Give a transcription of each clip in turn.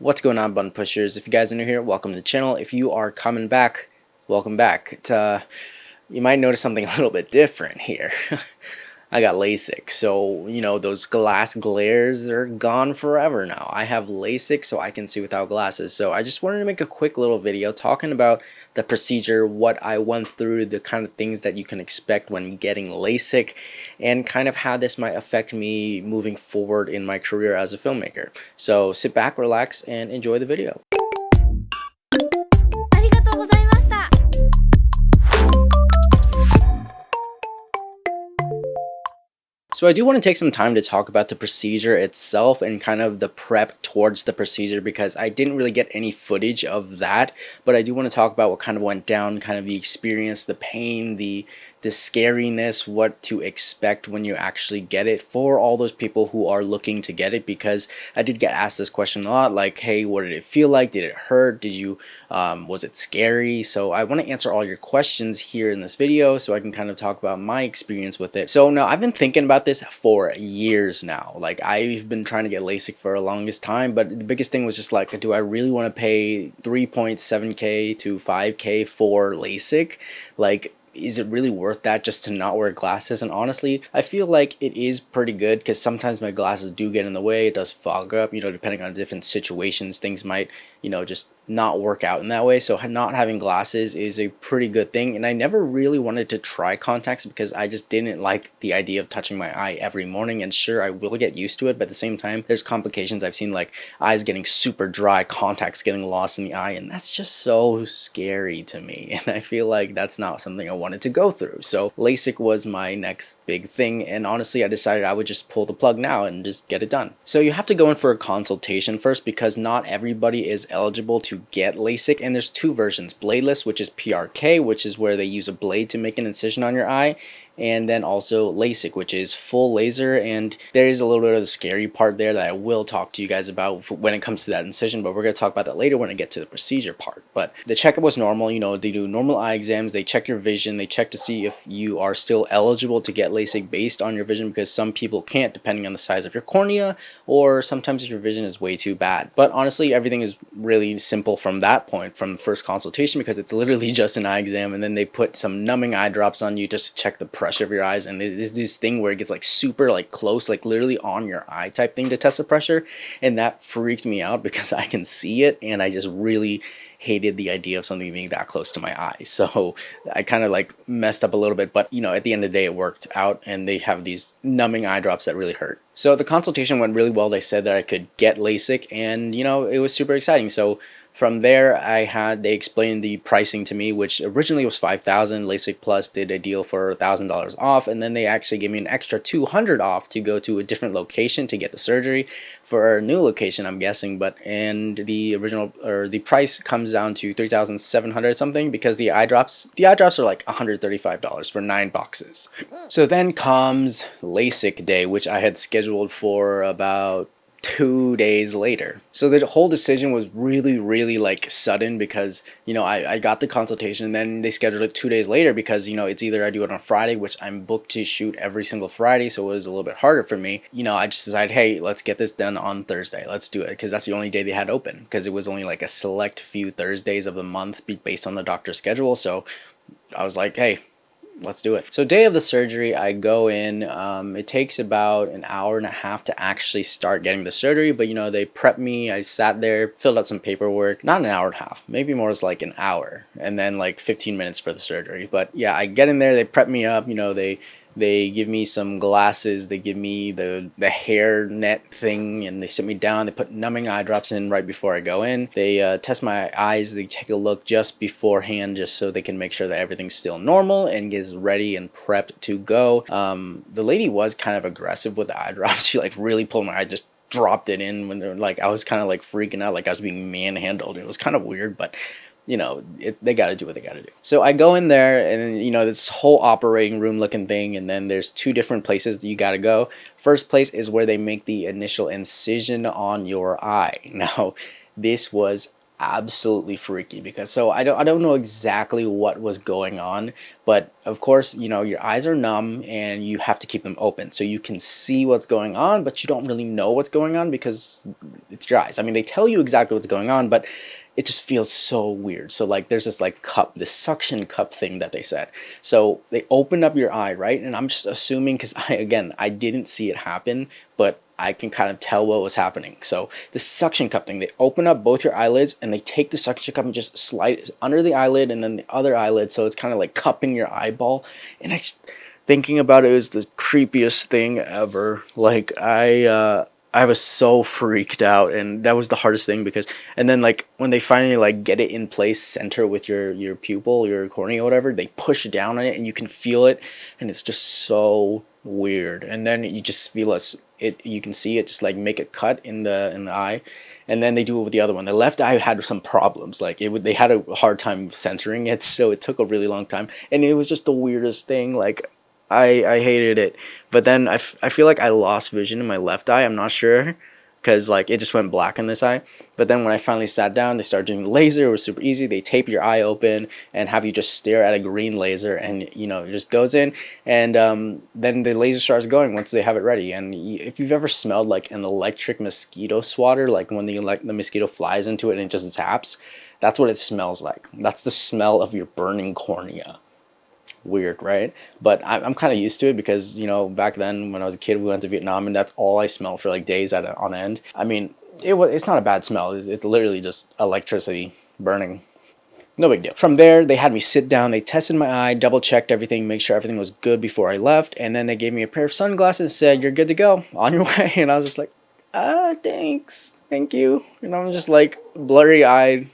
What's going on, button pushers? If you guys are new here, welcome to the channel. If you are coming back, welcome back. You might notice something a little bit different here. I got LASIK, so those glass glares are gone forever now. I have LASIK, so I can see without glasses. So I just wanted to make a quick little video talking about the procedure, what I went through, the kind of things that you can expect when getting LASIK, and kind of how this might affect me moving forward in my career as a filmmaker. So sit back, relax, and enjoy the video. So I do want to take some time to talk about the procedure itself and kind of the prep towards the procedure, because I didn't really get any footage of that, but I do want to talk about what kind of went down, kind of the experience, the pain, the scariness, what to expect when you actually get it, for all those people who are looking to get it, because I did get asked this question a lot, like, hey, what did it feel like? Did it hurt? Did you was it scary? So I want to answer all your questions here in this video so I can kind of talk about my experience with it. So now I've been thinking about this for years now. Like, I've been trying to get LASIK for the longest time, but the biggest thing was just like, do I really want to pay 3.7K to 5K for LASIK? Like, is it really worth that just to not wear glasses? And honestly, I feel like it is pretty good, because sometimes my glasses do get in the way. It does fog up, depending on different situations, things might, just not work out in that way. So not having glasses is a pretty good thing. And I never really wanted to try contacts because I just didn't like the idea of touching my eye every morning. And sure, I will get used to it, but at the same time, there's complications. I've seen like eyes getting super dry, contacts getting lost in the eye, and that's just so scary to me. And I feel like that's not something I wanted to go through. So LASIK was my next big thing. And honestly, I decided I would just pull the plug now and just get it done. So you have to go in for a consultation first, because not everybody is eligible to get LASIK, and there's two versions: bladeless, which is PRK, which is where they use a blade to make an incision on your eye, and then also LASIK, which is full laser. And there is a little bit of the scary part there that I will talk to you guys about when it comes to that incision, but we're going to talk about that later when I get to the procedure part. But the checkup was normal. They do normal eye exams, they check your vision, they check to see if you are still eligible to get LASIK based on your vision, because some people can't, depending on the size of your cornea, or sometimes if your vision is way too bad. But honestly, everything is really simple from that point, from the first consultation, because it's literally just an eye exam, and then they put some numbing eye drops on you just to check the pressure of your eyes. And there's this thing where it gets like super like close, like literally on your eye type thing to test the pressure, and that freaked me out because I can see it, and I just really hated the idea of something being that close to my eye. So I kind of like messed up a little bit, but at the end of the day it worked out, and they have these numbing eye drops that really hurt. So the consultation went really well. They said that I could get LASIK, and it was super exciting. So from there, they explained the pricing to me, which originally was $5,000. LASIKPLUS did a deal for $1,000 off, and then they actually gave me an extra $200 off to go to a different location to get the surgery for a new location, I'm guessing. And the original, or the price, comes down to $3,700 something, because the eye drops are like $135 for 9 boxes. So then comes LASIK day, which I had scheduled for about 2 days later. So the whole decision was really like sudden, because I got the consultation, and then they scheduled it 2 days later, because it's either I do it on Friday, which I'm booked to shoot every single Friday, so it was a little bit harder for me. I just decided, hey, let's get this done on Thursday, let's do it, because that's the only day they had open, because it was only like a select few Thursdays of the month based on the doctor's schedule. So I was like, hey, let's do it. So day of the surgery, I go in. It takes about an hour and a half to actually start getting the surgery, but they prepped me. I sat there, filled out some paperwork. Not an hour and a half, maybe more, is like an hour, and then like 15 minutes for the surgery. But yeah, I get in there, they prep me up. They give me some glasses, they give me the hair net thing, and they sit me down. They put numbing eye drops in right before I go in. They test my eyes. They take a look just beforehand, just so they can make sure that everything's still normal and gets ready and prepped to go. The lady was kind of aggressive with the eye drops. She like really pulled my eye, just dropped it in when they're like, I was kind of like freaking out, like I was being manhandled. It was kind of weird, but they got to do what they got to do. So I go in there, and this whole operating room looking thing, and then there's two different places that you got to go. First place is where they make the initial incision on your eye. Now, this was absolutely freaky because I don't know exactly what was going on, but of course, you know, your eyes are numb and you have to keep them open so you can see what's going on, but you don't really know what's going on because it's your eyes. I mean, they tell you exactly what's going on, but it just feels so weird. So like there's this like cup, this suction cup thing that they said. So they open up your eye, right? And I'm just assuming, because I didn't see it happen, but I can kind of tell what was happening. So the suction cup thing, they open up both your eyelids and they take the suction cup and just slide it under the eyelid and then the other eyelid. So it's kind of like cupping your eyeball. And I just, thinking about it was the creepiest thing ever. Like I was so freaked out, and that was the hardest thing because, and then like when they finally like get it in place center with your pupil, your cornea or whatever, they push down on it and you can feel it, and it's just so weird. And then you just feel it, you can see it just like make a cut in the eye, and then they do it with the other one. The left eye had some problems, like they had a hard time censoring it, so it took a really long time, and it was just the weirdest thing. Like I hated it. But then I feel like I lost vision in my left eye. I'm not sure because like it just went black in this eye. But then when I finally sat down, they started doing the laser. It was super easy. They tape your eye open and have you just stare at a green laser, and you know it just goes in, and then the laser starts going once they have it ready. And if you've ever smelled like an electric mosquito swatter, like when the mosquito flies into it and it just zaps, that's what it smells like. That's the smell of your burning cornea. Weird, right? But I'm kind of used to it because, you know, back then when I was a kid, we went to Vietnam and that's all I smelled for like days on end. I mean, it's not a bad smell. It's literally just electricity burning. No big deal. From there, they had me sit down. They tested my eye, double checked everything, make sure everything was good before I left. And then they gave me a pair of sunglasses, said, "You're good to go, on your way." And I was just like, thanks. Thank you. And I'm just like blurry eyed.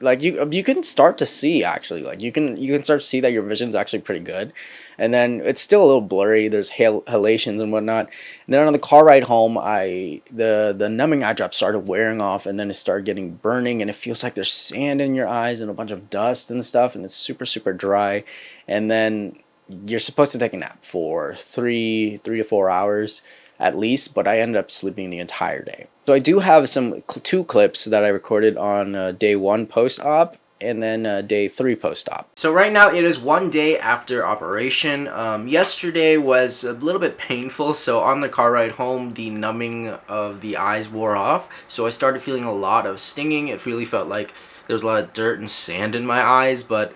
Like you can start to see, actually, like you can start to see that your vision's actually pretty good, and then it's still a little blurry. There's halations and whatnot. And then on the car ride home, the numbing eye drops started wearing off, and then it started getting burning, and it feels like there's sand in your eyes and a bunch of dust and stuff, and it's super dry. And then you're supposed to take a nap for 3 to 4 hours at least, but I ended up sleeping the entire day. So I do have two clips that I recorded on day 1 post-op and then day 3 post-op. So right now it is 1 day after operation. Yesterday was a little bit painful, so on the car ride home the numbing of the eyes wore off, so I started feeling a lot of stinging. It really felt like there was a lot of dirt and sand in my eyes, but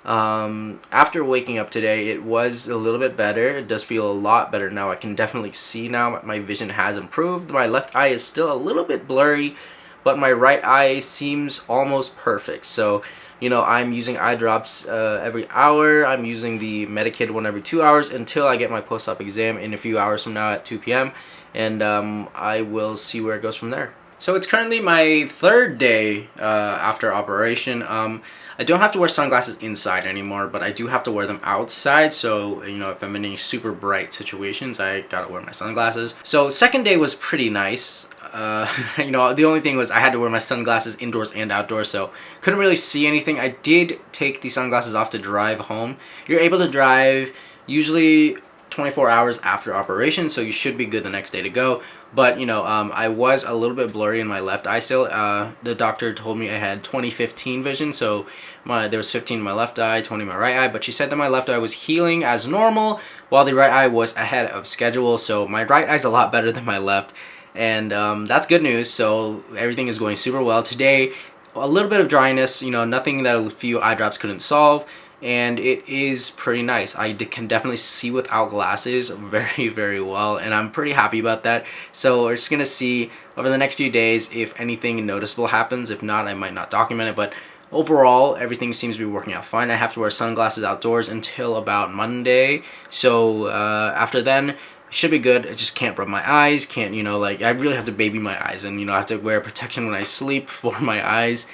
after waking up today, it was a little bit better. It does feel a lot better now. I can definitely see now. My vision has improved. My left eye is still a little bit blurry, but my right eye seems almost perfect. So, you know, I'm using eye drops every hour. I'm using the medicated one every 2 hours until I get my post-op exam in a few hours from now at 2 p.m. And I will see where it goes from there. So it's currently my 3rd day after operation. I don't have to wear sunglasses inside anymore, but I do have to wear them outside. So, you know, if I'm in any super bright situations, I gotta wear my sunglasses. So 2nd day was pretty nice. You know, the only thing was I had to wear my sunglasses indoors and outdoors, so couldn't really see anything. I did take the sunglasses off to drive home. You're able to drive usually 24 hours after operation, so you should be good the next day to go. But, you know, I was a little bit blurry in my left eye still. The doctor told me I had 20/15 vision, so there was 15 in my left eye, 20 in my right eye, but she said that my left eye was healing as normal, while the right eye was ahead of schedule, so my right eye's a lot better than my left, and that's good news. So everything is going super well. Today, a little bit of dryness, you know, nothing that a few eye drops couldn't solve, and it is pretty nice. I can definitely see without glasses very well, and I'm pretty happy about that. So we're just gonna see over the next few days if anything noticeable happens. If not, I might not document it, but overall everything seems to be working out fine. I have to wear sunglasses outdoors until about Monday, so after then should be good. I just can't rub my eyes, can't, you know, like I really have to baby my eyes, and you know I have to wear protection when I sleep for my eyes.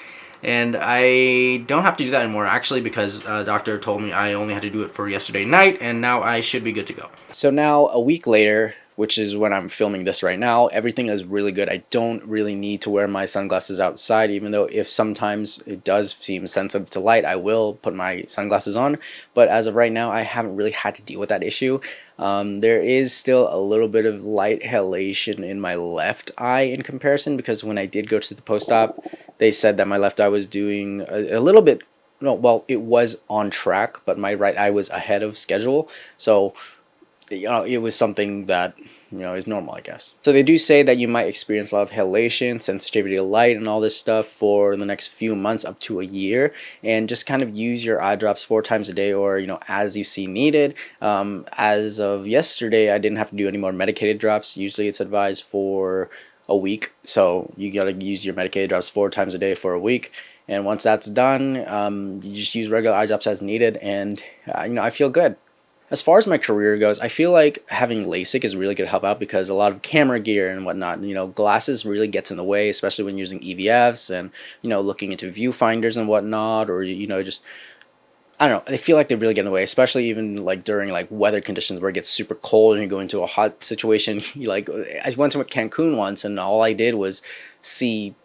And I don't have to do that anymore, actually, because doctor told me I only had to do it for yesterday night, and now I should be good to go. So now, a week later, which is when I'm filming this right now, everything is really good. I don't really need to wear my sunglasses outside, even though if sometimes it does seem sensitive to light, I will put my sunglasses on. But as of right now, I haven't really had to deal with that issue. There is still a little bit of light halation in my left eye in comparison, because when I did go to the post-op, they said that my left eye was doing a little bit, no, well, it was on track, but my right eye was ahead of schedule. So it was something that is normal, I guess. So they do say that you might experience a lot of halation, sensitivity to light, and all this stuff for the next few months up to a year, and just kind of use your eye drops 4 times a day, or as you see needed. As of yesterday, I didn't have to do any more medicated drops. Usually it's advised for a week, so you gotta use your medicated drops 4 times a day for a week. And once that's done, you just use regular eye drops as needed, and I feel good. As far as my career goes, I feel like having LASIK is really going to help out, because a lot of camera gear and whatnot, glasses really gets in the way, especially when using EVFs and, looking into viewfinders and whatnot, or, just, I don't know, I feel like they really get in the way, especially even like during like weather conditions where it gets super cold and you go into a hot situation. I went to Cancun once, and all I did was see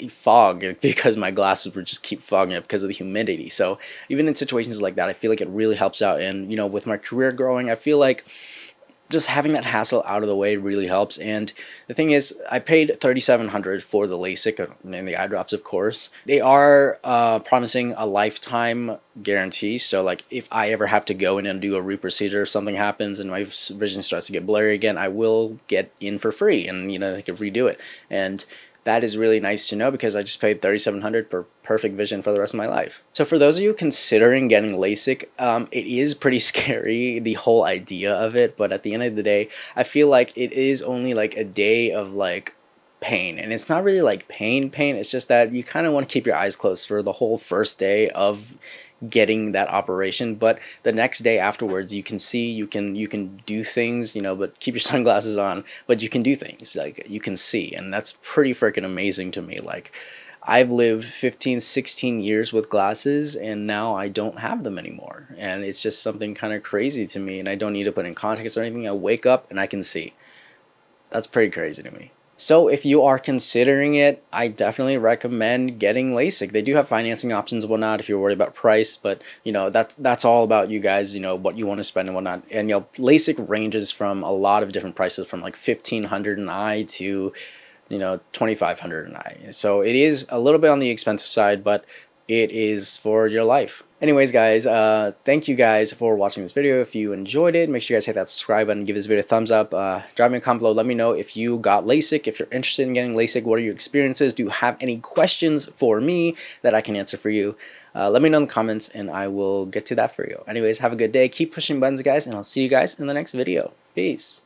fog because my glasses would just keep fogging up because of the humidity. So even in situations like that, I feel like it really helps out. And with my career growing, I feel like just having that hassle out of the way really helps. And the thing is, I paid $3,700 for the LASIK and the eye drops, of course. They are promising a lifetime guarantee. So like if I ever have to go in and do a reprocedure, if something happens and my vision starts to get blurry again, I will get in for free, and I can redo it. And that is really nice to know, because I just paid $3,700 for perfect vision for the rest of my life. So for those of you considering getting LASIK, it is pretty scary, the whole idea of it. But at the end of the day, I feel like it is only like a day of like pain, and it's not really like pain. It's just that you kind of want to keep your eyes closed for the whole first day of getting that operation, but the next day afterwards you can see, you can do things, but keep your sunglasses on, but you can do things, like you can see. And that's pretty freaking amazing to me. Like, I've lived 15-16 years with glasses, and now I don't have them anymore, and it's just something kind of crazy to me. And I don't need to put in contacts or anything. I wake up and I can see. That's pretty crazy to me. So if you are considering it, I definitely recommend getting LASIK. They do have financing options and whatnot if you're worried about price, but that's all about you guys, what you want to spend and whatnot. And LASIK ranges from a lot of different prices, from like $1,500 an eye to $2,500 an eye. So it is a little bit on the expensive side, but it is for your life. Anyways, guys, thank you guys for watching this video. If you enjoyed it, make sure you guys hit that subscribe button, give this video a thumbs up, drop me a comment below, let me know if you got LASIK, if you're interested in getting LASIK, what are your experiences, do you have any questions for me that I can answer for you? Let me know in the comments, and I will get to that for you. Anyways, have a good day, keep pushing buttons, guys, and I'll see you guys in the next video. Peace.